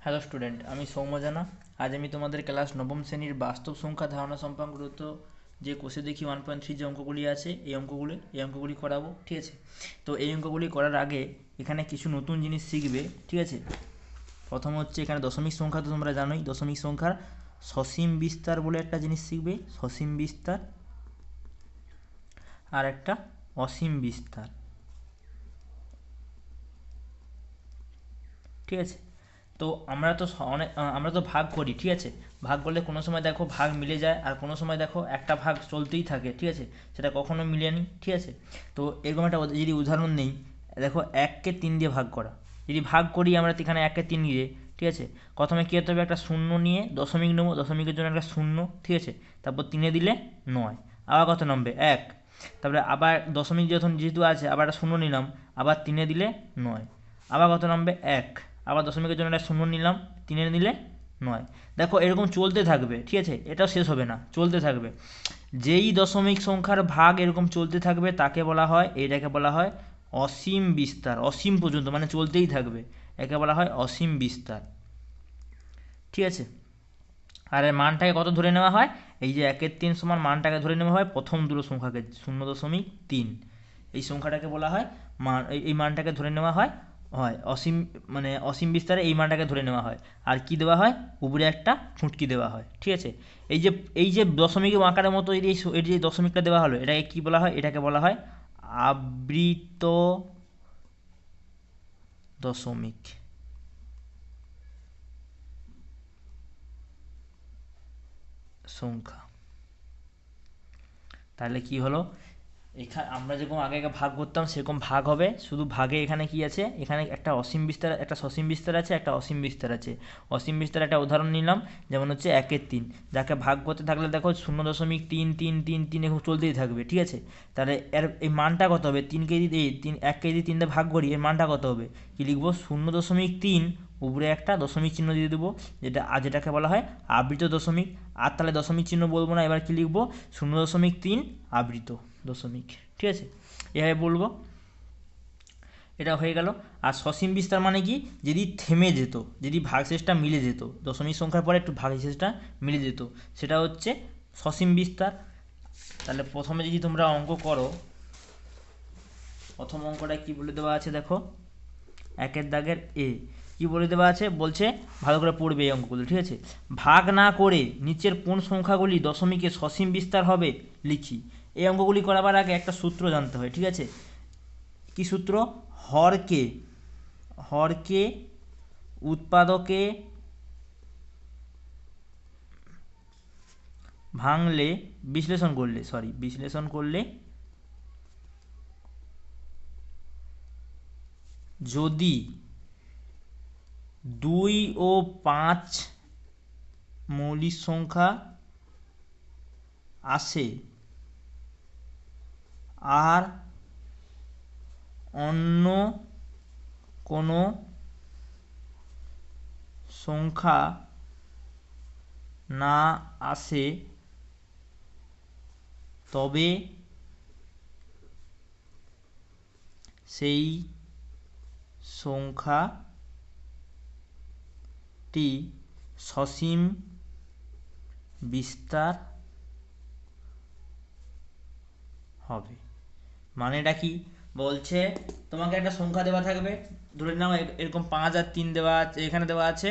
Hello student, আমি সৌম্য জানা। আজ আমি তোমাদের ক্লাস নবম শ্রেণীর বাস্তব সংখ্যা ধারণা সম্পর্কিত যে কোষে দেখি 1.3 যে অঙ্কগুলি আছে এই অঙ্কগুলি করাবো। ঠিক আছে, তো এই অঙ্কগুলি করার আগে এখানে কিছু নতুন জিনিস শিখবে। ঠিক আছে, প্রথম হচ্ছে এখানে দশমিক সংখ্যা তো তোমরা জানোই, দশমিক সংখ্যার সসীম বিস্তার বলে একটা জিনিস শিখবে, সসীম বিস্তার, আর একটা অসীম বিস্তার। ঠিক আছে, তো আমরা তো ভাগ করি। ঠিক আছে, ভাগ করলে কোনো সময় দেখো ভাগ মিলে যায়, আর কোনো সময় দেখো একটা ভাগ চলতেই থাকে। ঠিক আছে, সেটা কখনো মিলেনি। ঠিক আছে, তো এরকম একটা যদি উদাহরণ নেই, দেখো 1কে 3 দিয়ে ভাগ করা, যদি ভাগ করি আমরা এখানে 1কে 3 দিয়ে। ঠিক আছে, প্রথমে কী হতে হবে, একটা শূন্য নিয়ে দশমিক নেবো, দশমিকের জন্য একটা শূন্য। ঠিক আছে, তারপর 3-এ দিলে 9, আবার কত নামবে 1, তারপরে আবার দশমিক যেহেতু আছে আবার একটা শূন্য নিলাম, আবার 3-এ দিলে 9, আবার কত নামবে 1, আবার দশমিকের জন্য একটা শূন্য নিলাম, 3-এ নিলে 9। দেখো এরকম চলতে থাকবে। ঠিক আছে, এটাও শেষ হবে না, চলতে থাকবে। যেই দশমিক সংখ্যার ভাগ এরকম চলতে থাকবে তাকে বলা হয়, এটাকে বলা হয় অসীম বিস্তার। অসীম পর্যন্ত মানে চলতেই থাকবে, একে বলা হয় অসীম বিস্তার। ঠিক আছে, আর এর মানটাকে কত ধরে নেওয়া হয়, এই যে 1-এর 3 সমান মানটাকে ধরে নেওয়া হয় প্রথম দুটো সংখ্যাকে, 0.3, এই সংখ্যাটাকে বলা হয় মান। এই মানটাকে ধরে নেওয়া হয় হয় অসীম, মানে অসীম বিস্তারে এই মানটাকে ধরে নেওয়া হয়। আর কি দেওয়া হয়, উপরে একটা ফুটকি দেওয়া হয়। ঠিক আছে, এই যে দশমিক আকারের মতো এই যে দশমিকটা দেওয়া হলো, এটাকে কি বলা হয়, এটাকে বলা হয় আবৃত দশমিক সংখ্যা। তাহলে কি হলো, এখানে আমরা যেরকম আগে আগে ভাগ করতাম সেরকম ভাগ হবে, শুধু ভাগে এখানে কি আছে, এখানে একটা অসীম বিস্তার, একটা সসীম বিস্তার আছে, একটা অসীম বিস্তার আছে। অসীম বিস্তার একটা উদাহরণ নিলাম, যেমন হচ্ছে 1-এর 3, যাকে ভাগ করতে থাকলে দেখো 0.333 এরকম চলতেই থাকবে। ঠিক আছে, তাহলে এর এই মানটা কত হবে, 3কে যদি 1কে যদি 3 দিয়ে ভাগ করি, এর মানটা কত হবে, কি লিখবো, 0.3, উপরে একটা দশমিক চিহ্ন দিয়ে দেবো, যেটাকে বলা হয় আবৃত দশমিক। আর তাহলে দশমিক চিহ্ন বলবো না, এবার কি লিখবো, 0.3 আবৃত দশমিক। ঠিক আছে, এভাবে বলবো, এটা হয়ে গেল। আর সসীম বিস্তার মানে কি, যদি থেমে যেত, যদি ভাগশেষটা মিলে যেত, দশমিক সংখ্যার পরে একটু ভাগশেষটা মিলে যেত, সেটা হচ্ছে সসীম বিস্তার। তাহলে প্রথমে যদি তোমরা অঙ্ক করো, প্রথম অঙ্কটা কি বলে দেওয়া আছে দেখো, 1-এর দাগের এ কি বলে দেওয়া আছে, বলছে ভালো করে পড়বে এই অঙ্কগুলো। ঠিক আছে, ভাগ না করে নিচের কোন সংখ্যাগুলি দশমিকে সসীম বিস্তার হবে লিখি। এই অঙ্কগুলি করাবার আগে একটা সূত্র জানতে হয়। ঠিক আছে, কি সূত্র, হরকে হরকে উৎপাদকে ভাঙলে, বিশ্লেষণ করলে যদি 2 ও 5 মৌলিক সংখ্যা আসে আর অন্য কোনো সংখ্যা না আসে, তবে সেই সংখ্যাটি সসীম বিস্তার হবে। মানেটা কি, বলছে তোমাকে একটা সংখ্যা দেওয়া থাকবে, ধরে নাও এরকম 5 আর 3 দেওয়া আছে, এখানে দেওয়া আছে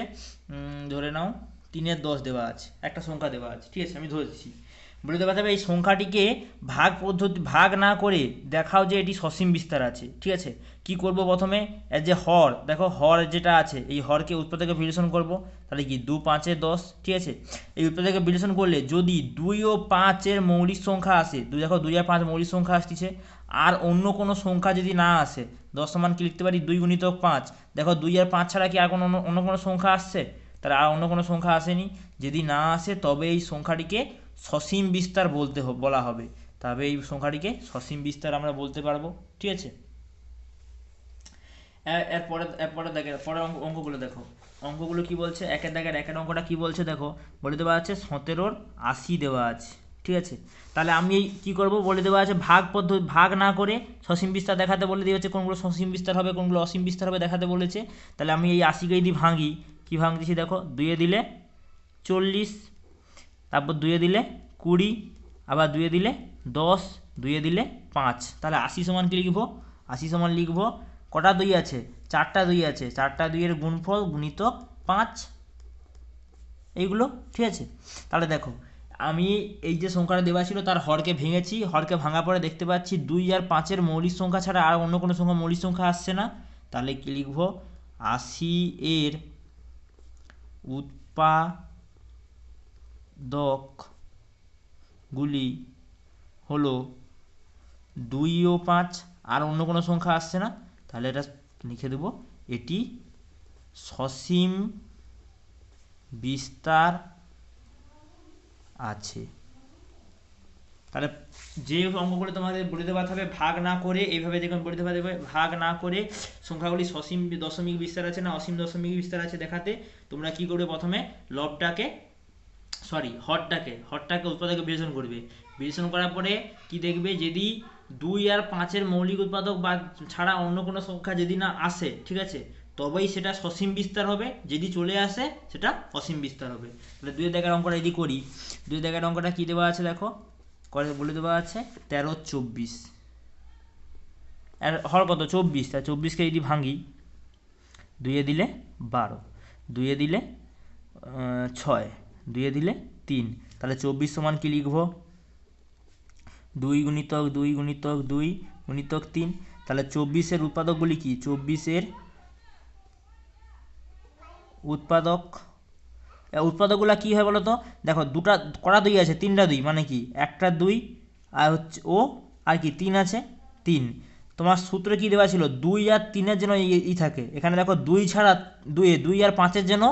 ধরে নাও 3-এর 10 দেওয়া আছে, একটা সংখ্যা দেওয়া আছে। ঠিক আছে, আমি ধরেছি, বলে দেওয়া থাকবে এই সংখ্যাটিকে ভাগ না করে দেখাও যে এটি সসীম বিস্তার আছে। ঠিক আছে, কি করব, প্রথমে এর যে হর, দেখো হর যেটা আছে, এই হরকে উৎপাদকে বিশ্লেষণ করব। তাহলে কি 2 5 10। ঠিক আছে, এই উৎপাদকে বিশ্লেষণ করলে যদি 2 ও 5-এর মৌলিক সংখ্যা আসে, দেখো 2 আর 5 মৌলিক সংখ্যা আসছে, আর অন্য কোনো সংখ্যা যদি না আসে, 10 সমান কি লিখতে পারি, 2 গুণিতক 5। দেখো 2 আর 5 ছাড়া কি আর কোনো অন্য কোনো সংখ্যা আসছে, তাহলে আর অন্য কোনো সংখ্যা আসেনি। যদি না আসে তবে এই সংখ্যাটিকে সসীম বিস্তার বলা হবে, তবে এই সংখ্যাটিকে সসীম বিস্তার আমরা বলতে পারবো। ঠিক আছে, এরপরে দেখে পরের অঙ্কগুলো দেখো, অঙ্কগুলো কি বলছে, 1-এর দাগের 1-এর অঙ্কটা কি বলছে দেখো, বলে দেওয়া আছে 17-র 80 দেওয়া আছে। ঠিক আছে, তাহলে আমি এই কী করবো, বলে দেওয়া আছে ভাগ না করে সসীম বিস্তার দেখাতে বলে দিয়েছে, কোনগুলো সসীম বিস্তার হবে কোনগুলো অসীম বিস্তার হবে দেখাতে বলেছে। তাহলে আমি এই 80কে যদি ভাঙি, কী ভাঙতেছি দেখো, 2 দিলে 40, তারপর 2 দিলে 20, আবার 2 দিলে 10, 2 দিলে 5, তাহলে 80 সমান কী লিখবো? 80 সমান লিখবো, কটা 2 আছে? 4টা 2 আছে, 4টা 2-এর গুণফল গুণিতক 5, এইগুলো। ঠিক আছে, তাহলে দেখো আমি এই যে সংখ্যাটা দেওয়া ছিল তার হরকে ভেঙেছি, হরকে ভাঙার পরে দেখতে পাচ্ছি 2 আর 5-এর মৌলিক সংখ্যা ছাড়া আর অন্য কোনো সংখ্যা মৌলিক সংখ্যা আসছে না। তাহলে কী লিখবো? 80 এর উৎপাদকগুলি হলো 2 ও 5, আর অন্য কোনো সংখ্যা আসছে না, তাহলে এটা লিখে দেবো এটি সসীম বিস্তার আছে। তাহলে যে অঙ্কগুলো তোমাদের বলে দেওয়া থাকবে ভাগ না করে, এইভাবে দেখুন বলে দেওয়া থাকবে ভাগ না করে সংখ্যাগুলি সসীম দশমিক বিস্তার আছে না অসীম দশমিক বিস্তার আছে দেখাতে, তোমরা কি করবে? প্রথমে লবটাকে হরটাকে উৎপাদকে বিবেচনা করবে। বিবেচনা করার পরে কি দেখবে? যদি 2 আর 5-এর মৌলিক উৎপাদক বা ছাড়া অন্য কোনো সংখ্যা যদি না আসে, ঠিক আছে, তবেই সেটা সসীম বিস্তার হবে, যদি চলে আসে সেটা অসীম বিস্তার হবে। তাহলে 2 দাগের অঙ্কটা যদি করি, 2 দাগের অঙ্কটা কী দেওয়া আছে দেখো, করে বলে দেওয়া আছে 13, 24, আর হর কত? 24, তা 24কে যদি ভাঙি, 2 দিলে 12, 2 দিলে 6, 2 দিলে 3, তাহলে 24 সমান কী লিখবো? 2 গুণিতক 2 গুণিতক 2 গুণিতক 3, তাহলে 24-এর উৎপাদকগুলি কি? 24-এর উৎপাদকগুলো কী হয় বলো তো? দেখো দুটা কটা 2 আছে? 3টা 2, মানে কি একটা 2 আর হচ্ছে ও আর কি 3 আছে 3। তোমার সূত্রে কী দেওয়া ছিল? 2 আর 3-এর যেন ই থাকে, এখানে দেখো 2 ছাড়া 2 আর 5-এর যেন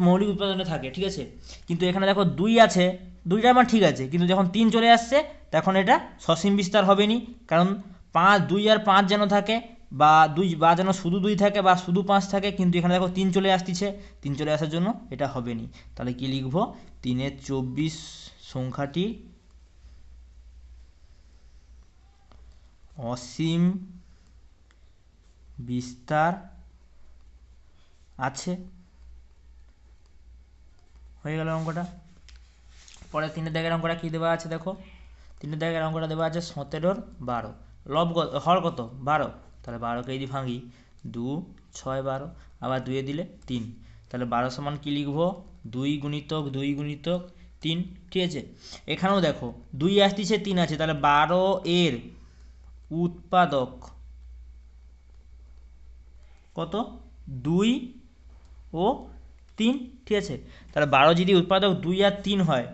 মৌলিক উৎপাদনে থাকে, ঠিক আছে, কিন্তু এখানে দেখো 2 আছে, 2টা আমার ঠিক আছে, কিন্তু যখন 3 চলে আসছে তখন এটা সসীম বিস্তার হবে নি, কারণ 2 আর 5 যেন থাকে, বা 2 বা যেন শুধু 2 থাকে বা শুধু 5 থাকে, কিন্তু এখানে দেখো 3 চলে আসতেছে, 3 চলে আসার জন্য এটা হবে নি। তাহলে কি লিখবো? 3 24 সংখ্যাটি অসীম বিস্তার আছে। হয়ে গেল অঙ্কটা। পরে 3 দাগের অঙ্কটা কী দেওয়া আছে দেখো, 3 দাগের অঙ্কটা দেওয়া আছে 17, 12, লব হর কত? 12, তাহলে 12কে যদি ভাঙি, 2, 6, 12, আবার 2 দিলে 3, তাহলে 12 সমান কী লিখবো? 2 গুণিতক 2 গুণিতক 3, ঠিক আছে। এখানেও দেখো 2 আসতেছে 3 আছে, তাহলে 12 এর উৎপাদক কত? 2 ও 3, ঠিক আছে। তাহলে 12 যদি উৎপাদক 2 আর 3 হয়,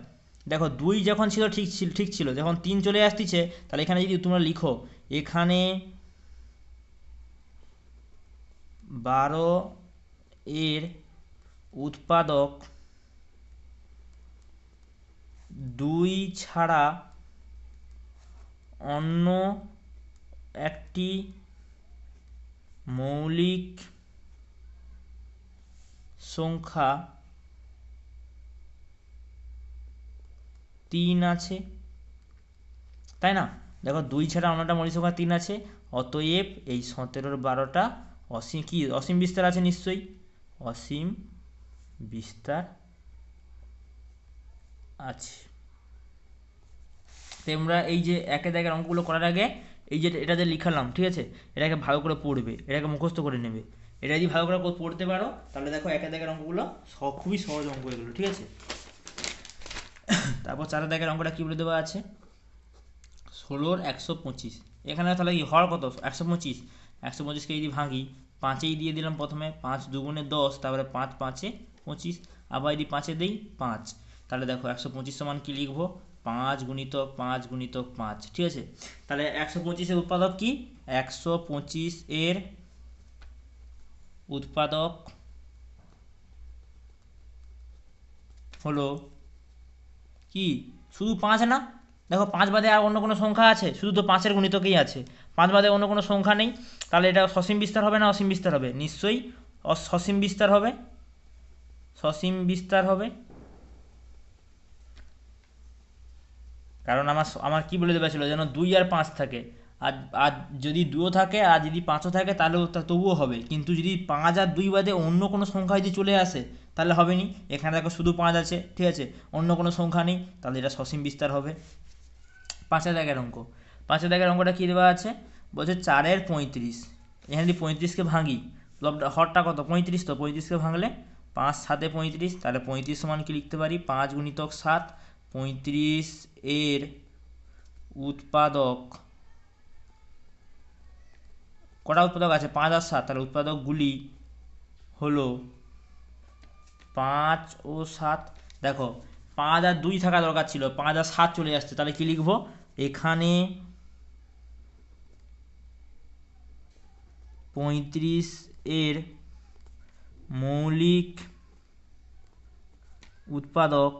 দেখো 2 যখন ছিল ঠিক ছিল, যখন 3 চলে আসতেছে, তাহলে এখানে যদি তোমরা লিখো, এখানে 12 এর উৎপাদক 2 ছাড়া অন্য একটি মৌলিক সংখ্যা 3 আছে, তাই না? দেখো 2 ছাড়া অন্যটা মৌলিক সংখ্যা 3 আছে, অতএব এই 17 12টা অসীম কি অসীম বিস্তার আছে? নিশ্চয়ই অসীম বিস্তার আছে। তোমরা এই যে একে দাগের অঙ্কগুলো করার আগে এই যে এটা যে লিখালাম, ঠিক আছে, এটাকে ভালো করে পড়বে, এটাকে মুখস্থ করে নেবে। এটা যদি ভালো করে পড়তে পারো, তাহলে দেখো একে দাগের অঙ্কগুলো খুবই সহজ অঙ্ক এগুলো, ঠিক আছে। তারপর 4 দাগের অঙ্কটা কী বলে দেওয়া আছে? 16 125, এখানে তাহলে কি হর কত? 125, 125কে যদি ভাঙি, 5-এই দিয়ে দিলাম প্রথমে, 5 দুগুণে 10, তারপরে 5 5-এ 25, আবার যদি 5-এ দিই 5, তাহলে দেখো 125 সমান কি লিখবো? 5 গুণিতক 5 গুণিতক 5, ঠিক আছে। তাহলে 125-এর উৎপাদক কি? 125 এর উৎপাদক হলো কি? শুধু 5 না, দেখো 5 বাদে আর অন্য কোনো সংখ্যা আছে? শুধু তো 5-এর গুণিতকেই আছে, 5 বাদে অন্য কোনো সংখ্যা নেই, তাহলে এটা সসীম বিস্তার হবে না অসীম বিস্তার হবে? নিশ্চয়ই সসীম বিস্তার হবে, সসীম বিস্তার হবে, কারণ আমার কি বলে দেওয়া ছিল যেন 2 আর 5 থাকে, আর আর যদি 2ও থাকে আর যদি 5ও থাকে তাহলেও তবুও হবে, কিন্তু যদি 5 আর 2 বাদে অন্য কোনো সংখ্যা যদি চলে আসে তাহলে হবে নি। এখানে দেখো শুধু 5 আছে, ঠিক আছে, অন্য কোনো সংখ্যা নেই, তাহলে এটা সসীম বিস্তার হবে। 5 দাগের অঙ্ক, 5 দাগের অঙ্কটা কী দেওয়া আছে, বলছে 4-এর 35। এখানে যদি 35কে ভাঙি, হরটা কত 35, তো 35কে ভাঙলে 5 7 35, তাহলে 35 সমান কি লিখতে পারি, 5 গুণিতক 7, 35 এর উৎপাদক, কটা উৎপাদক আছে 5 আর 7, তাহলে উৎপাদকগুলি হলো 5 ও 7। দেখো 5 আর 2 থাকা দরকার ছিল, 5 আর 7 চলে আসছে, তাহলে কি লিখবো, এখানে 35 এর মৌলিক উৎপাদক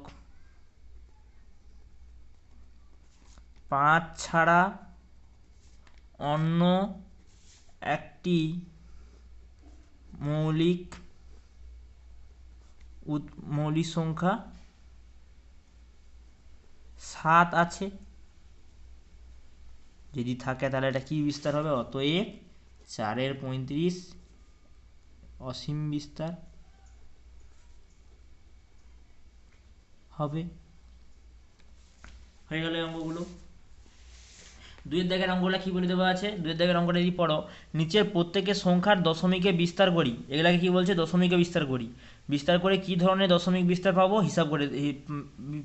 5 ছাড়া অন্য একটি মৌলিক সংখ্যা 7 আছে, যদি থাকে তাহলে এটা কি বিস্তার হবে, অতএব 4-এর 35 অসীম বিস্তার হবে। হয়ে গেল অঙ্কগুলো। 2 দাগের অঙ্কগুলো কি বলে দেওয়া আছে, 2 দাগের অঙ্কটা যদি পড়ো, নিচের প্রত্যেকের সংখ্যার দশমিকে বিস্তার করি, এগুলাকে কি বলছে, দশমিকে বিস্তার করি, বিস্তার করে কি ধরনের দশমিক বিস্তার পাবো হিসাব করে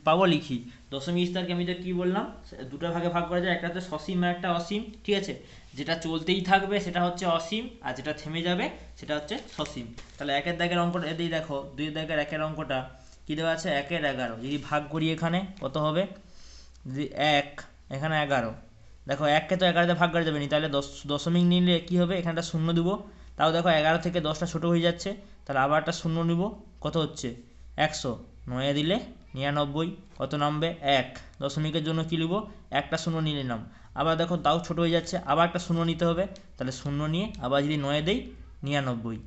পাবো লিখি। দশমিক বিস্তারকে আমি তো কি বললাম, দুটো ভাগে ভাগ করা যায়, একটা হচ্ছে সসীম আর একটা অসীম, ঠিক আছে, যেটা চলতেই থাকবে সেটা হচ্ছে অসীম, আর যেটা থেমে যাবে সেটা হচ্ছে সসীম। তাহলে 1 দাগের অঙ্কটা এদিকে দেখো, 2 দাগের 1-এর অঙ্কটা কি দেওয়া আছে, 1-এর 11, যদি ভাগ করি এখানে কত হবে, যদি 1 এখানে 11, দেখো 1কে তো 11তে ভাগ করা যাবে না, তাহলে দশমিক নিলে কি হবে, এখানে একটা শূন্য দিব, তাও দেখো 11 থেকে 10টা ছোটো হয়ে যাচ্ছে, তাহলে আবার একটা শূন্য নিব, কত হচ্ছে 100, 9 দিলে 99, কত নামবে 1, দশমিকের জন্য কি নিব, একটা শূন্য নিয়ে নিলাম, আবার দেখো তাও ছোট হয়ে যাচ্ছে, আবার একটা শূন্য নিতে হবে, তাহলে শূন্য নিয়ে আবার যদি 9 দেই 99,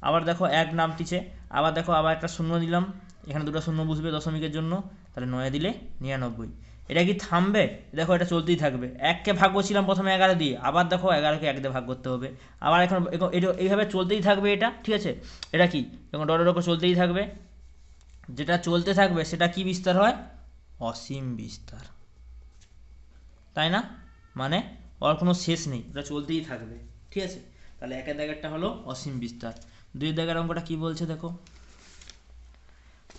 আবার দেখো 1 নামতিছে, আবার দেখো আবার একটা শূন্য দিলাম, এখানে দুটো শূন্য বসবে দশমিকের জন্য, তাহলে 9 দিলে 99। এটা কি থামবে, দেখো এটা চলতেই থাকবে, 1কে ভাগ করছিলাম প্রথমে 11 দিয়ে, আবার দেখো 11কে 1 দিয়ে ভাগ করতে হবে, আবার এখন এইভাবে চলতেই থাকবে এটা, ঠিক আছে, এটা কি এখন ডটের ওপর চলতেই থাকবে, যেটা চলতে থাকবে সেটা কি বিস্তার হয়, অসীম বিস্তার, তাই না, মানে ওর কোনো শেষ নেই, ওটা চলতেই থাকবে, ঠিক আছে। তাহলে 1-এর দাগেরটা হলো অসীম বিস্তার। 2 দাগের অঙ্কটা কি বলছে দেখো,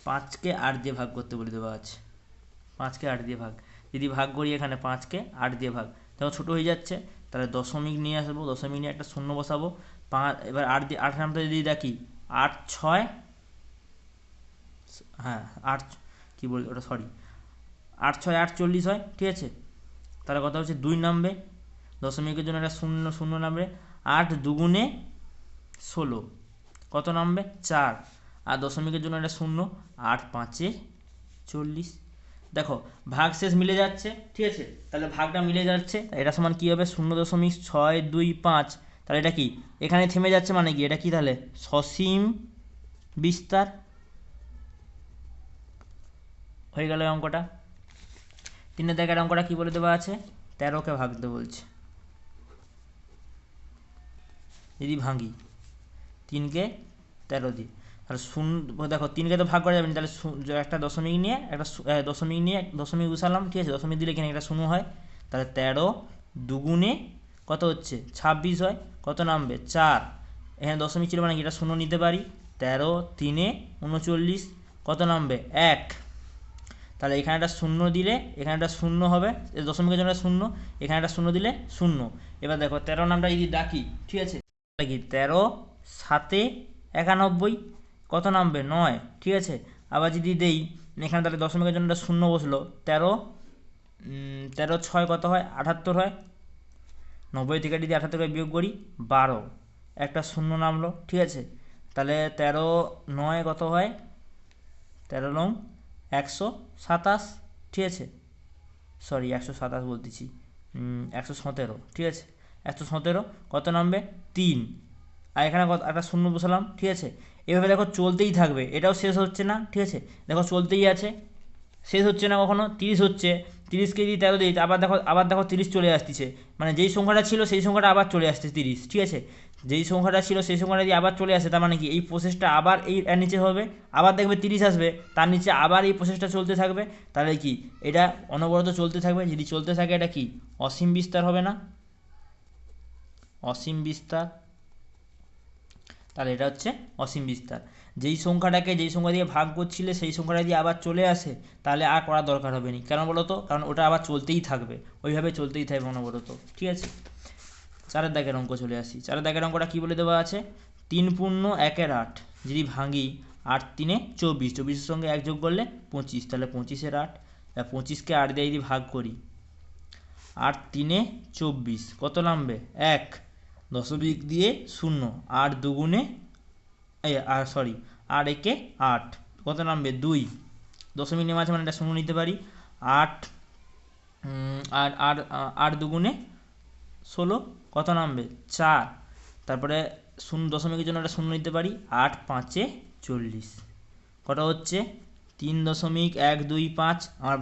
5কে 8 দিয়ে ভাগ করতে বলে দেওয়া আছে, 5কে 8 দিয়ে ভাগ, যদি ভাগ করি এখানে 5কে 8 দিয়ে ভাগ, দেখো ছোটো হয়ে যাচ্ছে, তাহলে দশমিক নিয়ে আসবো, দশমিক নিয়ে একটা শূন্য বসাবো, 5 এবার 8 দিয়ে 8 নামটা যদি দেখি 8 6, হ্যাঁ 8 কী বলি ওটা, সরি 8 6 48 হয়, ঠিক আছে, তাহলে কথা হচ্ছে 2 নামবে, দশমিকের জন্য একটা শূন্য শূন্য নামবে, 8 2 16, কত নামবে 4, আর দশমিকের জন্য একটা শূন্য, 8 5 40, দেখো ভাগ শেষ মিলে যাচ্ছে, ঠিক আছে, তাহলে ভাগটা মিলে যাচ্ছে, এটা সমান কী হবে 0.625, তাহলে এটা কি এখানে থেমে যাচ্ছে, মানে কি এটা কি তাহলে সসীম বিস্তার। হয়ে গেল অঙ্কটা। 3 দাগের অঙ্কটা কি বলে দেওয়া আছে, 13কে ভাগ দিতে বলছে, যদি ভাঙি 3কে 13 দিই, তাহলে দেখো 3কে তো ভাগ করা যাবে না, তাহলে একটা দশমিক নিয়ে দশমিক বসালাম, ঠিক আছে, দশমিক দিলে এখানে একটা শূন্য হয়, তাহলে 13 2 কত হচ্ছে 26 হয়, কত নামবে 4, এখানে দশমিক ছিল মানে এটা শূন্য নিতে পারি, 13 3 39, কত নামবে 1, তাহলে এখানে একটা শূন্য দিলে এখানে একটা শূন্য হবে, দশমিকের জন্য শূন্য, এখানে একটা শূন্য দিলে শূন্য। এবার দেখো 13 নামটা যদি ডাকি, ঠিক আছে, কি 13 7 91, কত নামবে 9, ঠিক আছে, আবার যদি দেই এখানে তাহলে দশমিকের জন্য শূন্য বসলো, 13 13 6 কত হয় 78 হয়, 90 থেকে যদি 78 বিয়োগ করি 12, একটা শূন্য নামলো, ঠিক আছে, তাহলে 13 9 কত হয়, 13 9 127, ঠিক আছে, সরি 127 বলতেছি, 117, ঠিক আছে, 117, কত নামবে 3, আর এখানে কত একটা শূন্য বসালাম, ঠিক আছে, এভাবে দেখো চলতেই থাকবে, এটাও শেষ হচ্ছে না, ঠিক আছে, দেখো চলতেই আছে, শেষ হচ্ছে না কখনো, 30 হচ্ছে, 30কে যদি 13 দিই আবার দেখো 30 চলে আসতেছে, মানে যেই সংখ্যাটা ছিল সেই সংখ্যাটা আবার চলে আসছে 30, ঠিক আছে। যেই সংখ্যাটা ছিল সেই সংখ্যাটা যদি আবার চলে আসে, তার মানে কি এই প্রসেসটা আবার এর নিচে হবে, আবার দেখবে 30 আসবে, তার নিচে আবার এই প্রসেসটা চলতে থাকবে। তাহলে কি এটা অনবরত চলতে থাকবে, যদি চলতে থাকে এটা কি অসীম বিস্তার হবে না, অসীম বিস্তার। তাহলে এটা হচ্ছে অসীম বিস্তার। যেই সংখ্যাটাকে যেই সংখ্যা দিয়ে ভাগ করছিলে সেই সংখ্যাটা দিয়ে আবার চলে আসে, তাহলে আর করার দরকার হবে না। কেন বলো তো? কারণ ওটা আবার চলতেই থাকবে, ওইভাবে চলতেই থাকবে অনবরত, ঠিক আছে। 4 দাগের অঙ্ক চলে আসি। 4 দাগের অঙ্কটা কী বলে দেওয়া আছে, 3 পূর্ণ 1-এর 8 যদি ভাঙি, 8 3-এ 24, 24-এর সঙ্গে 1 যোগ করলে 25, তাহলে 25-এর 8, 25কে 8 দিয়ে যদি ভাগ করি, 8 3-এ 24 কত নামবে 1, দশমিক দিয়ে 0, 8 2-গুণে 8 একে 8 কত নামবে 2, দশমিক নেমে আছে মানে এটা 0 নিতে পারি, 8 আর 8 2-গুণে 16 কত নামবে 4, তারপরে 0 দশমিকের জন্য এটা 0 নিতে পারি, 8 5-এ 40 কত হচ্ছে 3.125। আমার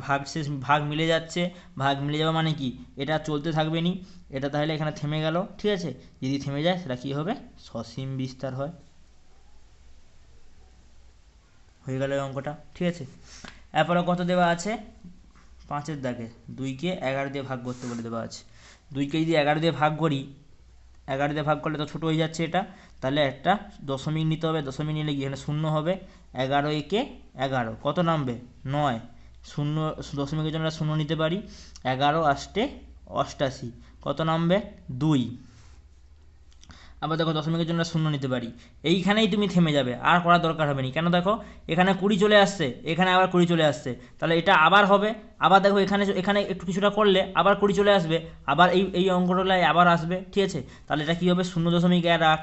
ভাগ মিলে যাচ্ছে, ভাগ মিলে যাওয়া মানে কি এটা চলতে থাকবে নি, এটা তাহলে এখানে থেমে গেল, ঠিক আছে। যদি থেমে যায় সেটা কি হবে, সসীম বিস্তার হয়। হয়ে গেল এই অঙ্কটা, ঠিক আছে। এরপরে কত দেওয়া আছে, 5-এর দাগে 2-কে 11 দিয়ে ভাগ করতে বলে দেওয়া আছে। 2-কে যদি 11 দিয়ে ভাগ করি, 11 দিয়ে ভাগ করলে তো ছোটো হয়ে যাচ্ছে এটা, তাহলে একটা দশমিক নিতে হবে, দশমিক নিলে কি এখানে 0 হবে, 11 একে 11 কত নামবে 9, 0 দশমিকের জন্য 0 নিতে পারি, 11 8-এ 88 কত নামবে 2, আবার দেখো দশমিকের জন্য 0 নিতে পারি, এইখানেই তুমি থেমে যাবে, আর করার দরকার হবে না। কেন দেখো এখানে 20 চলে আসছে, এখানে আবার 20 চলে আসছে, তাহলে এটা আবার হবে, আবার দেখো এখানে একটু কিছুটা করলে আবার 20 চলে আসবে, আবার এই অঙ্কটায় আবার আসবে, ঠিক আছে। তাহলে এটা কী হবে 0.1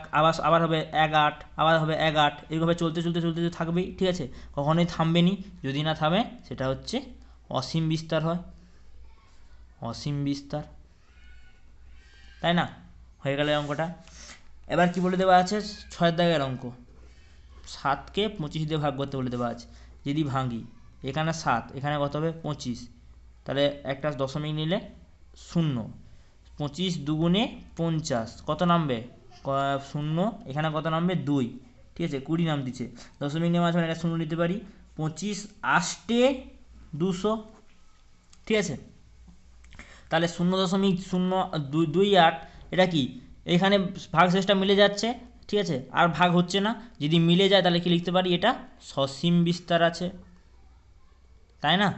আবার হবে 1 8, আবার হবে 1 8, এইভাবে চলতে চলতে চলতে থাকবেই, ঠিক আছে, কখনোই থামবে নি। যদি না থামে সেটা হচ্ছে অসীম বিস্তার হয়, অসীম বিস্তার, তাই না। হয়ে গেল অঙ্কটা। এবার কি বলে দেওয়া আছে, 6 দাগের অঙ্ক, 7-কে 25 দিয়ে ভাগ করতে বলে দেওয়া আছে। যদি ভাঙি, এখানে 7, এখানে কত হবে 25, তাহলে একটা দশমিক নিলে 0, 25 2-গুণে 50 কত নামবে 0, এখানে কত নামবে 2, ঠিক আছে, 20 নাম দিচ্ছে, দশমিক নেওয়া আছে মানে এটা 0 নিতে পারি, 25 8-এ 200, ঠিক আছে। তাহলে 0.028 এটা কি এখানে ভাগশেষটা মিলে যাচ্ছে, ঠিক আছে, আর ভাগ হচ্ছে না। যদি মিলে যায় তাহলে কি লিখতে পারি, এটা সসীম বিস্তার আছে, তাই না।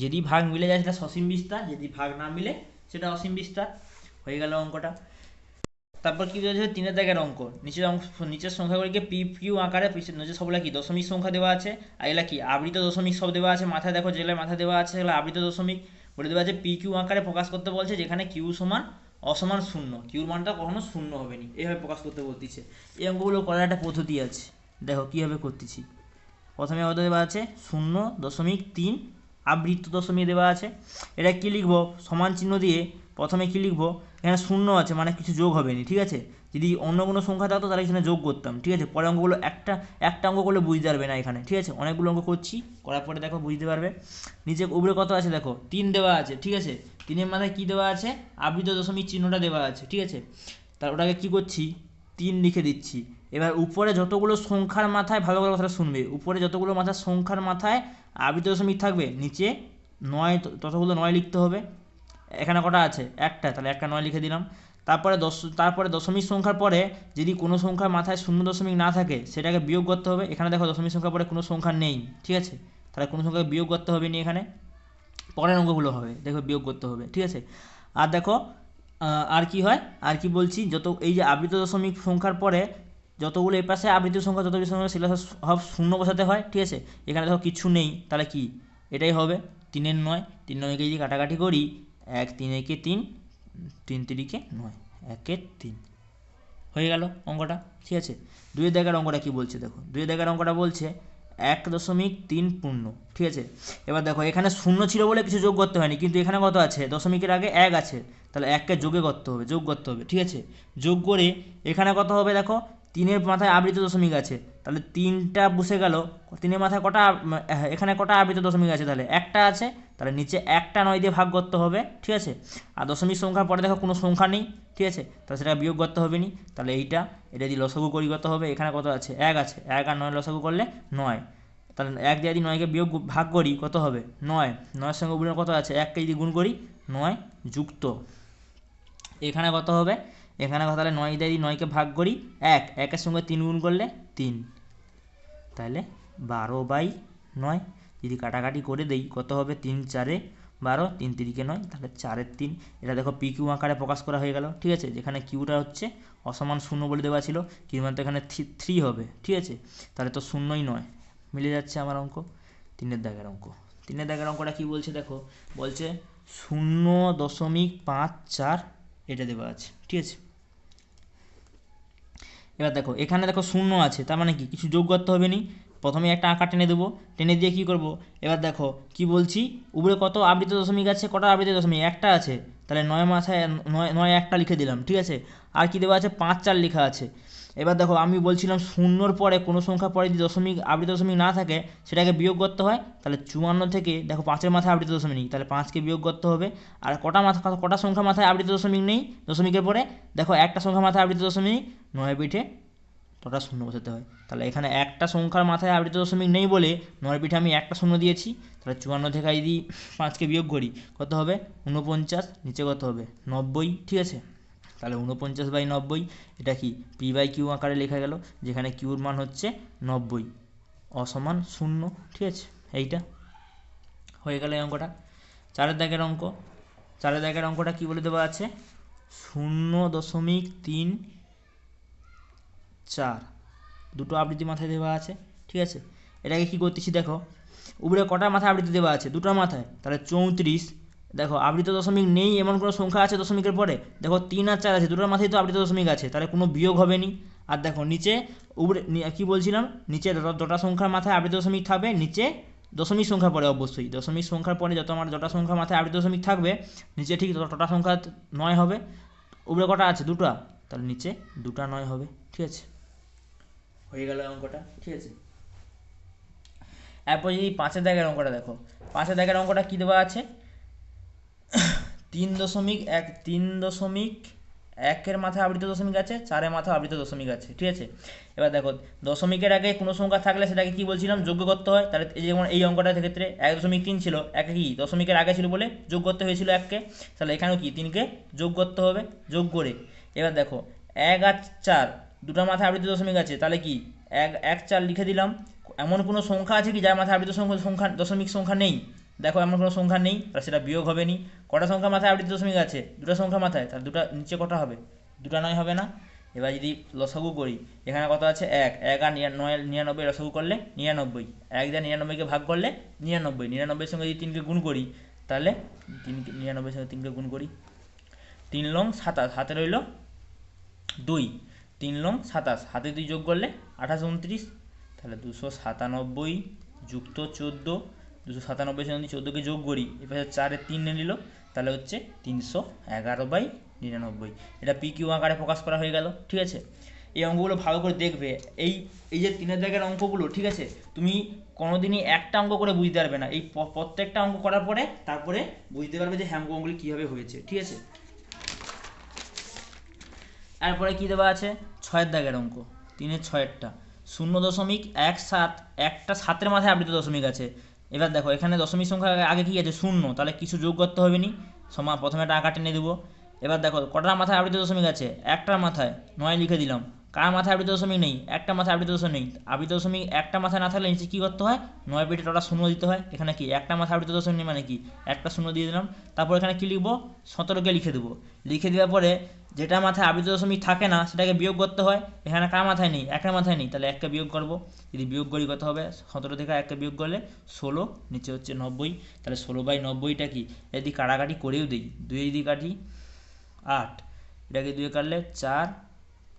যদি ভাগ মিলে যায় সেটা সসীম বিস্তার, যদি ভাগ না মিলে সেটা অসীম বিস্তার। হয়ে গেল অঙ্কটা। তারপর কি বলেছে 3 দাগের অঙ্ক, নিচের সংখ্যাগুলিকে পি কিউ আকারে, নিচের সবগুলা কি দশমিক সংখ্যা দেওয়া আছে, আর এগুলা কি আবৃত দশমিক সব দেওয়া আছে, মাথায় দেখো যেগুলো মাথায় দেওয়া আছে সেগুলো আবৃত দশমিক বলে দেওয়া আছে। পি কিউ আকারে প্রকাশ করতে বলছে, যেখানে কিউ সমান অসমান 0, কিউর মানটা কখনো 0 হবে না, এইভাবে প্রকাশ করতে বলতেছে। এই অঙ্কগুলো করার একটা পদ্ধতি আছে, দেখো কীভাবে করতেছি। প্রথমে কত দেওয়া আছে 0.3 আবৃত দশমিক দেওয়া আছে, এটা কি লিখবো সমান চিহ্ন দিয়ে, প্রথমে কি লিখবো এখানে 0 আছে মানে কিছু যোগ হবে না, ঠিক আছে। যদি অন্য কোনো সংখ্যা থাকতো তাহলে এখানে যোগ করতাম, ঠিক আছে। পরে অঙ্কগুলো একটা অঙ্ক করলে বুঝতে পারবে না এখানে, ঠিক আছে, অনেকগুলো অঙ্ক করছি, করার পরে দেখো বুঝতে পারবে। নিচে উপরে কত আছে দেখো 3 দেওয়া আছে, ঠিক আছে, 3-এর মাথায় কী দেওয়া আছে আবৃত দশমিক চিহ্নটা দেওয়া আছে, ঠিক আছে। তার ওটাকে কী করছি 3 লিখে দিচ্ছি। এবার উপরে যতগুলো সংখ্যার মাথায়, ভালো করে কথাটা শুনবে, উপরে যতগুলো সংখ্যার মাথায় আবৃত দশমিক থাকবে, নিচে 9 ততগুলো 9 লিখতে হবে। এখানে কটা আছে একটা, তাহলে একটা 9 লিখে দিলাম। তারপরে দশমিক সংখ্যার পরে যদি কোনো সংখ্যার মাথায় 0.0 না থাকে সেটাকে বিয়োগ করতে হবে। এখানে দেখো দশমিক সংখ্যার পরে কোনো সংখ্যা নেই, ঠিক আছে, তাহলে কোনো সংখ্যাকে বিয়োগ করতে হবে নি, এখানে পরের অঙ্কগুলো হবে দেখো বিয়োগ করতে হবে, ঠিক আছে। আর দেখো আর কি হয়, আর কি বলছি, যত এই যে আবৃত দশমিক সংখ্যার পরে যতগুলো এই পাশে আবৃত সংখ্যা যতগুলো সংখ্যা সেগুলো সব 0 বসাতে হয়, ঠিক আছে। এখানে দেখো কিছু নেই, তাহলে কি এটাই হবে 3-এর 9, 3 9-কে যদি কাটাকাটি করি 1 3 একে 3, 3 3-কে 9, 1-এ 3 হয়ে গেল অঙ্কটা, ঠিক আছে। 2 দাগের অঙ্কটা কি বলছে দেখো, 2 দাগের অঙ্কটা বলছে 1.3 পূর্ণ, ঠিক আছে। এবার দেখো এখানে 0 ছিল বলে কিছু যোগ করতে হয়নি, কিন্তু এখানে কত আছে দশমিকের আগে 1 আছে, তাহলে 1-কে যোগ করতে হবে, ঠিক আছে। যোগ করে এখানে কত হবে দেখো তিনের মাথায় আবৃত দশমিক আছে, তাহলে তিনটা বসে গেল, তিনের মাথায় কটা এখানে কটা আবৃত দশমিক আছে, তাহলে একটা আছে, তাহলে নিচে একটা 9 দিয়ে ভাগ করতে হবে, ঠিক আছে। আর দশমিক সংখ্যার পরে দেখো কোনো সংখ্যা নেই, ঠিক আছে, তাহলে সেটা বিয়োগ করতে হবে নি, তাহলে এটা যদি লসাগু করি কত হবে, এখানে কত আছে, 1 আছে, 1 আর 9 লসাগু করলে 9, তাহলে 1 দিয়ে যদি 9কে বিয়োগ ভাগ করি কত হবে 9, 9এর সঙ্গে গুণের কত আছে 1কে যদি গুণ করি 9 যুক্ত, এখানে কত হবে, এখানে কত, তাহলে 9 দিয়ে যদি 9কে ভাগ করি 1, 1-এর সঙ্গে 3 গুণ করলে 3, তাহলে 12/9, যদি কাটাকাটি করে দেই কত হবে, 3 4-এ 12, 3 3-কে 9, তাহলে 4-এর 3, এটা দেখো পি কিউ আকারে প্রকাশ করা হয়ে গেল, ঠিক আছে। যেখানে কিউটা হচ্ছে অসমান 0 বলে দেওয়া ছিল, কিউ মানে তো এখানে 3 হবে, ঠিক আছে, তাহলে তো 0ই নয়, মিলে যাচ্ছে আমার অঙ্ক। 3-এর দাগের অঙ্ক, 3-এর দাগের অঙ্কটা কী বলছে দেখো, বলছে 0.54 এটা দেওয়া আছে, ঠিক আছে। এবার দেখো এখানে দেখো 0 আছে, তার মানে কি কিছু যোগ করতে হবে নি, প্রথমে একটা আঁকা টেনে দেবো, টেনে দিয়ে কী করব, এবার দেখো কি বলছি, উপরে কত আবৃত দশমিক আছে, কটা আবৃত দশমিক, একটা আছে, তাহলে 9 মাথায় 9 একটা লিখে দিলাম, ঠিক আছে। আর কি দেওয়া আছে, 5 4 লেখা আছে। এবার দেখো আমি বলছিলাম 0-র পরে কোনো সংখ্যা পরে যদি দশমিক আবৃত দশমিক না থাকে সেটাকে বিয়োগ করতে হয়, তাহলে 54 থেকে দেখো 5-এর মাথায় আবৃত দশমিক নেই, তাহলে 5কে বিয়োগ করতে হবে। আর কটা সংখ্যা মাথায় আবৃত দশমিক নেই দশমিকের পরে, দেখো একটা সংখ্যা মাথায় আবৃত দশমিক, 9 পিঠে তোটা শূন্য বসাতে হয়, তাহলে এখানে একটা সংখ্যার মাথায় আবৃত দশমিক নেই বলে 9 পিঠে আমি একটা শূন্য দিয়েছি, তাহলে 54 থেকে যদি 5কে বিয়োগ করি কত হবে 49, নিচে কত হবে 90, ঠিক আছে। তাহলে 49/90, এটা কি p/q আকারে লেখা গেল, যেখানে কিউর মান হচ্ছে 90 অসমান 0, ঠিক আছে। এইটা হয়ে গেল এই অঙ্কটা। 4-এর দাগের অঙ্ক, 4-এর দাগের অঙ্কটা কী বলে দেওয়া আছে, 0.34 দুটো আবৃত্তি মাথায় দেওয়া আছে, ঠিক আছে। এটাকে কী করতেছি দেখো, উপরে কটা মাথায় আবৃত্তি দেওয়া আছে, দুটো মাথায়, তাহলে 34, দেখো আবৃত দশমিক নেই এমন কোনো সংখ্যা আছে দশমিকের পরে, দেখো 3 আর 4 আছে, দুটোর মাথায় তো আবৃত দশমিক আছে, তাহলে কোনো বিয়োগ হবে নি। আর দেখো নিচে উপরে কী বলছিলাম, নিচে যটা সংখ্যার মাথায় আবৃত দশমিক থাকবে, নিচে দশমিক সংখ্যার পরে, অবশ্যই দশমিক সংখ্যার পরে যটা সংখ্যার মাথায় আবৃত দশমিক থাকবে নিচে ঠিক ততটা সংখ্যা 9 হবে, উপরে কটা আছে দুটো, তাহলে নিচে 2টা 9 হবে, ঠিক আছে। হয়ে গেল অঙ্কটা, ঠিক আছে। এরপর যদি 5-এর দাগের অঙ্কটা দেখো, 5-এর দাগের অঙ্কটা কী দেওয়া আছে, 3.1-এর মাথায় আবৃত দশমিক আছে, 4-এর মাথায় আবৃত দশমিক আছে, ঠিক আছে। এবার দেখো দশমিকের আগে কোনো সংখ্যা থাকলে সেটাকে কি বলছিলাম, যোগ্য করতে হয়, তাহলে এই যেমন এই অঙ্কটার ক্ষেত্রে 1.3 ছিল, একে কি দশমিকের আগে ছিল বলে যোগ করতে হয়েছিল 1কে, তাহলে এখানেও কি 3কে যোগ করতে হবে, যোগ করে এবার দেখো 1 আর 4 দুটো মাথায় আবৃত দশমিক আছে, তাহলে কি 1 4 লিখে দিলাম। এমন কোনো সংখ্যা আছে কি যার মাথায় আবৃত সংখ্যা দশমিক সংখ্যা নেই, দেখো এমন কোনো সংখ্যা নেই, তাহলে সেটা বিয়োগ হবে নি। কটা সংখ্যা মাথায় আবৃত দশমিক আছে, দুটো সংখ্যা মাথায়, তাহলে দুটো নিচে কটা হবে, 2টা 9 হবে না। এবার যদি লসাগু করি, এখানে কত আছে 1, 1 আর 99 লসাগু করলে 99, 1 দিয়ে 99কে ভাগ করলে 99, 99-এর সঙ্গে যদি 3কে গুণ করি, তাহলে 99-এর সঙ্গে 3কে গুণ করি, 3 লং 27, হাতে রইল 2, 3 লং 27, হাতে 2 যোগ করলে 28 29, তাহলে 297 যুক্ত 14, 297 সঙ্গে যদি 14কে যোগ করি, এপাশে 4-এর 3 নিয়ে নিল, তাহলে হচ্ছে 311/99, এটা পি কিউ আকারে প্রকাশ করা হয়ে গেল, ঠিক আছে। এই অঙ্কগুলো ভালো করে দেখবে, এই যে 3-এর দাগের অঙ্কগুলো, ঠিক আছে, তুমি কোনোদিনই একটা অঙ্ক করে বুঝতে পারবে না, এই প্রত্যেকটা অঙ্ক করার পরে তারপরে বুঝতে পারবে যে হ্যাঁ অঙ্কগুলি কীভাবে হয়েছে, ঠিক আছে। এরপরে কী দেওয়া আছে, 6-এর দাগের অঙ্ক, 3-এর 6-এরটা 0.17, একটা 7-এর মাথায় আবৃত দশমিক আছে। এবার দেখো এখানে দশমিক সংখ্যা আগে কী আছে 0, তাহলে কিছু যোগ করতে হবে নি, প্রথমে একটা আঁকা টেনে দেবো। এবার দেখো কটার মাথায় আবৃত দশমিক আছে, একটার মাথায় 9 লিখে দিলাম। কার মাথায় আবৃত দশমিক নেই, একটা মাথায় আবৃত দশমিক নেই, আবৃত দশমিক একটা মাথায় না থাকলে নিচে কী করতে হয়, 9 পিঠে টোটা 0 দিতে হয়, এখানে কি একটা মাথায় আবৃত দশমিক নেই মানে কি একটা 0 দিয়ে দিলাম। তারপর এখানে কি লিখবো, 17কে লিখে দেবো, লিখে দেওয়ার পরে যেটা মাথায় আবৃত দশমিক থাকে না সেটাকে বিয়োগ করতে হয়, এখানে কার মাথায় নেই, একের মাথায় নেই, তাহলে 1কে বিয়োগ করবো, যদি বিয়োগ করি কত হবে, 17 থেকে 1কে বিয়োগ করলে 16, নিচে হচ্ছে 90, তাহলে 16/90টা কি, যদি কাটাকাটি করেও দিই, 2 যদি কাটি 8, এটাকে 2 কাটলে 4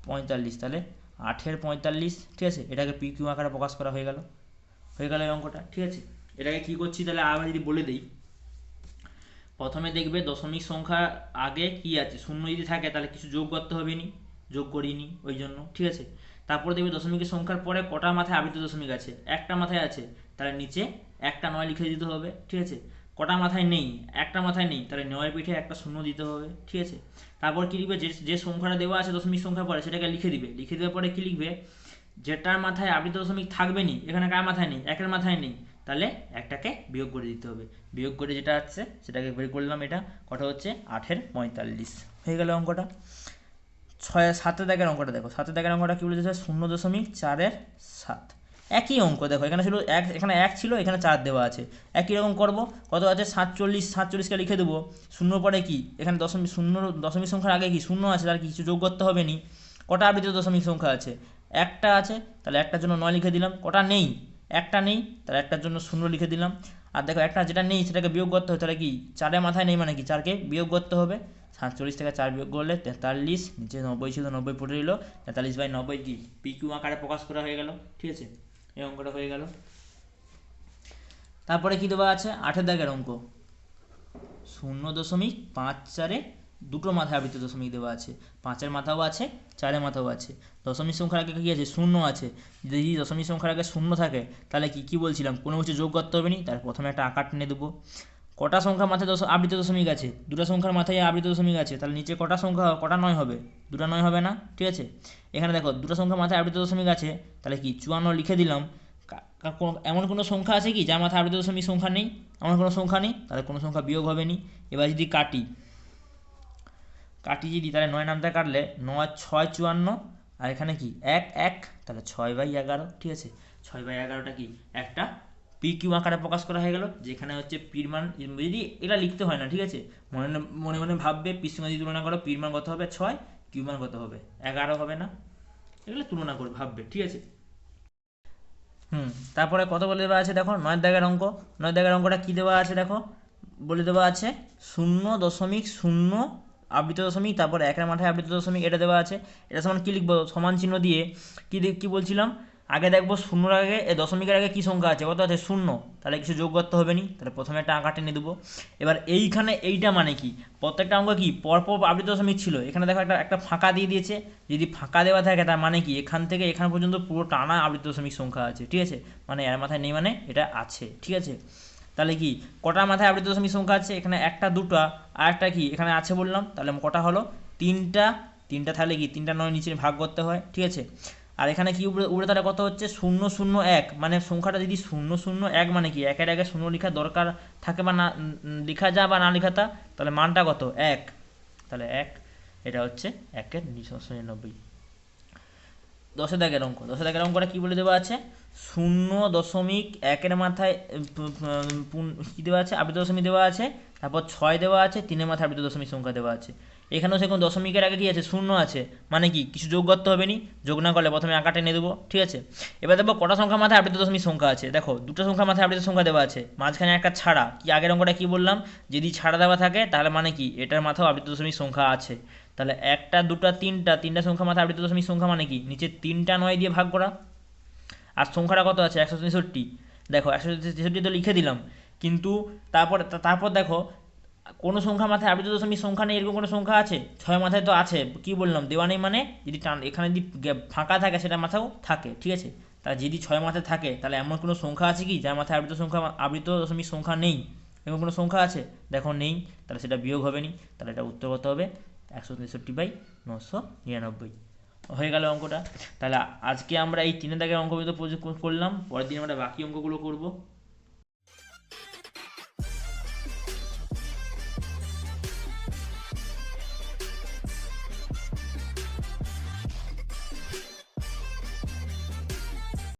45, তাহলে 8-এর 45, ঠিক আছে। এটাকে পি কিউ আকারে প্রকাশ করা হয়ে গেল এই অঙ্কটা, ঠিক আছে। এটাকে কী করছি তাহলে আবার যদি বলে দিই, প্রথমে দেখবে দশমিক সংখ্যা আগে কি আছে 0 যদি থাকে তাহলে কিছু যোগ করতে হবে নি, যোগ করিনি ওই জন্য, ঠিক আছে। তারপরে দেখবে দশমিকের সংখ্যার পরে কটা মাথায় আবৃত দশমিক আছে, একটা মাথায় আছে, তাহলে নিচে একটা 9 লিখে দিতে হবে, ঠিক আছে। কটা মাথায় নেই, একটা মাথায় নেই, তাহলে 9 পিঠে একটা শূন্য দিতে হবে, ঠিক আছে। তারপর কি লিখবে, যে যে সংখ্যাটা দেওয়া আছে দশমিক সংখ্যার পরে সেটাকে লিখে দিবে, লিখে দেওয়ার পরে কি লিখবে, যেটার মাথায় আবৃত দশমিক থাকবে নি, এখানে কার মাথায় নেই, একের মাথায় নেই, তাহলে একটাকে বিয়োগ করে দিতে হবে, বিয়োগ করে যেটা আছে সেটাকে বের করলাম, এটা কটা হচ্ছে 8-এর 45 হয়ে গেল অঙ্কটা। 7 দাগের অঙ্কটা দেখো, 7 দাগের অঙ্কটা কি বলেছে, 0.4-7 একই অঙ্ক দেখো, এখানে ছিল এক, এখানে 1 ছিল, এখানে 4 দেওয়া আছে, একই রকম করব। কত আছে 47, 47কে লিখে দেবো, শূন্য পরে কি এখানে দশমিক, শূন্য দশমিক সংখ্যার আগে কি শূন্য আছে, তার কিছু যোগ করতে হবে নি। কটা আবৃত দশমিক সংখ্যা আছে, একটা আছে, তাহলে একটার জন্য 9 লিখে দিলাম। কটা নেই, একটা নেই, তাহলে একটার জন্য 0 লিখে দিলাম। আর দেখো একটা যেটা নেই সেটাকে বিয়োগ করতে হবে, তাহলে কি 4-এর মাথায় নেই মানে কি 4কে বিয়োগ করতে হবে। 47 থেকে 4 বিয়োগ করলে 43, নিচে 90 ছিল 90 পড়ে রইল, 43/90 কি PQ আকারে প্রকাশ করা হয়ে গেল, ঠিক আছে। এই অঙ্কটা হয়ে গেল। তারপরে কি দেওয়া আছে 8 দাগের অঙ্ক, 0.54-এ দুটো মাথায় আবৃত দশমিক দেওয়া আছে, 5-এর মাথাও আছে, 4-এর মাথাও আছে। দশমিক সংখ্যার আগে কি আছে, শূন্য আছে। যদি দশমিক সংখ্যার আগে শূন্য থাকে তাহলে কি বলছিলাম, কোনো কিছু যোগ করতে হবে নি, তার প্রথমে একটা আকার টেনে দেবো। কটা সংখ্যার মাথায় আবৃত দশমিক আছে, দুটো সংখ্যার মাথায় আবৃত দশমিক আছে, তাহলে নিচে কটা সংখ্যা, কটা 9 হবে, দুটো 9 হবে না, ঠিক আছে। এখানে দেখো দুটো সংখ্যার মাথায় আবৃত দশমিক আছে, তাহলে কি 54 লিখে দিলাম। এমন কোনো সংখ্যা আছে কি যার মাথায় আবৃত দশমিক সংখ্যা নেই, এমন কোনো সংখ্যা নেই, তাহলে কোনো সংখ্যা বিয়োগ হবে নি। এবার যদি কাটি যদি, তাহলে 9 নামটা কাটলে 9-6-54, আর এখানে কি 1-1, তাহলে 6/11, ঠিক আছে। 6/11টা কি একটা PQ আকারে প্রকাশ করা হয়ে গেল, যেখানে হচ্ছে পির মান, যদি এটা লিখতে হয় না, ঠিক আছে, মনে মনে মনে ভাববে পির সঙ্গে যদি তুলনা করো, পির মান কত হবে 6, কিউ মান কত হবে 11 হবে না, এগুলো তুলনা করে ভাববে, ঠিক আছে। তারপরে কত বলে দেওয়া আছে দেখো, 9 দাগের অঙ্ক, 9 দাগের অঙ্কটা কি দেওয়া আছে দেখো, বলে দেওয়া আছে 0.0 আবৃত দশমিক, তারপর 1-এর মাথায় আবৃত দশমিক, এটা দেওয়া আছে। এটা সমান কি লিখবো, সমান চিহ্ন দিয়ে কি বলছিলাম, আগে দেখবো শূন্যর আগে, দশমিকের আগে কি সংখ্যা আছে, কত আছে 0, তাহলে কিছু যোগ করতে হবে নি, তাহলে প্রথমে একটা আঁকা টেনে দেবো। এবার এইখানে এইটা মানে কি, প্রত্যেকটা অঙ্ক কি পরপর আবৃত দশমিক ছিল, এখানে দেখো একটা ফাঁকা দিয়ে দিয়েছে। যদি ফাঁকা দেওয়া থাকে তার মানে কি এখান থেকে এখান পর্যন্ত পুরো টানা আবৃত দশমিক সংখ্যা আছে, ঠিক আছে, মানে এর মাথায় নেই মানে এটা আছে, ঠিক আছে। তাহলে কি কটা মাথায় আবৃত দশমিক সংখ্যা আছে, এখানে একটা, দুটা, আর একটা কি এখানে আছে বললাম, তাহলে কটা হলো 3টা। 3টা তাহলে কি 3টা 9 নিচে ভাগ করতে হয়, ঠিক আছে। আর এখানে কি উপরে তাহলে কত হচ্ছে 001, মানে সংখ্যাটা যদি 001 মানে কি 1-এর আগে 0 লেখার দরকার থাকে বা না, লেখা যা বা না লেখা তা, তাহলে মানটা কত 1, তাহলে 1, এটা হচ্ছে 1-99। 10 দাগের অঙ্ক, 10 দাগের অঙ্কটা কি বলে দেওয়া আছে, 0.1-এর মাথায় কি দেওয়া আছে, আবৃত দশমিক দেওয়া আছে, তারপর 6 দেওয়া আছে, 3-এর মাথায় আবৃত দশমিক সংখ্যা দেওয়া আছে। এখানেও সেরকম দশমিকের আগে কি আছে, 0 আছে, মানে কি কিছু যোগ করতে হবে নি, যোগ না করলে প্রথমে আঁকা টেনে দেবো, ঠিক আছে। এবার দেখো কটা সংখ্যার মাথায় আবৃত দশমিক সংখ্যা আছে, দেখো দুটো সংখ্যার মাথায় আবৃত সংখ্যা দেওয়া আছে, মাঝখানে একটা ছাড়া, কি আগের অঙ্কটা কি বললাম, যদি ছাড়া দেওয়া থাকে তাহলে মানে কি এটার মাথাও আবৃত দশমিক সংখ্যা আছে। তাহলে একটা, দুটা, তিনটা সংখ্যা মাথায় আবৃত দশমিক সংখ্যা মানে কি নিচে 3টা 9 দিয়ে ভাগ করা। আর সংখ্যাটা কত আছে 163, দেখো 163 তো লিখে দিলাম, কিন্তু তারপর দেখো কোনো সংখ্যা মাথায় আবৃত দশমিক সংখ্যা নেই, এরকম কোনো সংখ্যা আছে, 6 মাথায় তো আছে, কি বললাম দেওয়া নেই মানে যদি এখানে যদি ফাঁকা থাকে সেটা মাথাও থাকে, ঠিক আছে। তা যদি 6 মাথায় থাকে তাহলে এমন কোনো সংখ্যা আছে কি যার মাথায় আবৃত দশমিক সংখ্যা নেই, এমন কোনো সংখ্যা আছে, দেখো নেই, তাহলে সেটা বিয়োগ হবে নি, তাহলে এটা উত্তর কত হবে 163/999 হয়ে গেল অঙ্কটা। তাহলে আজকে আমরা এই 3 দাগের অঙ্ক করলাম, পরের দিন আমরা বাকি অঙ্কগুলো করব।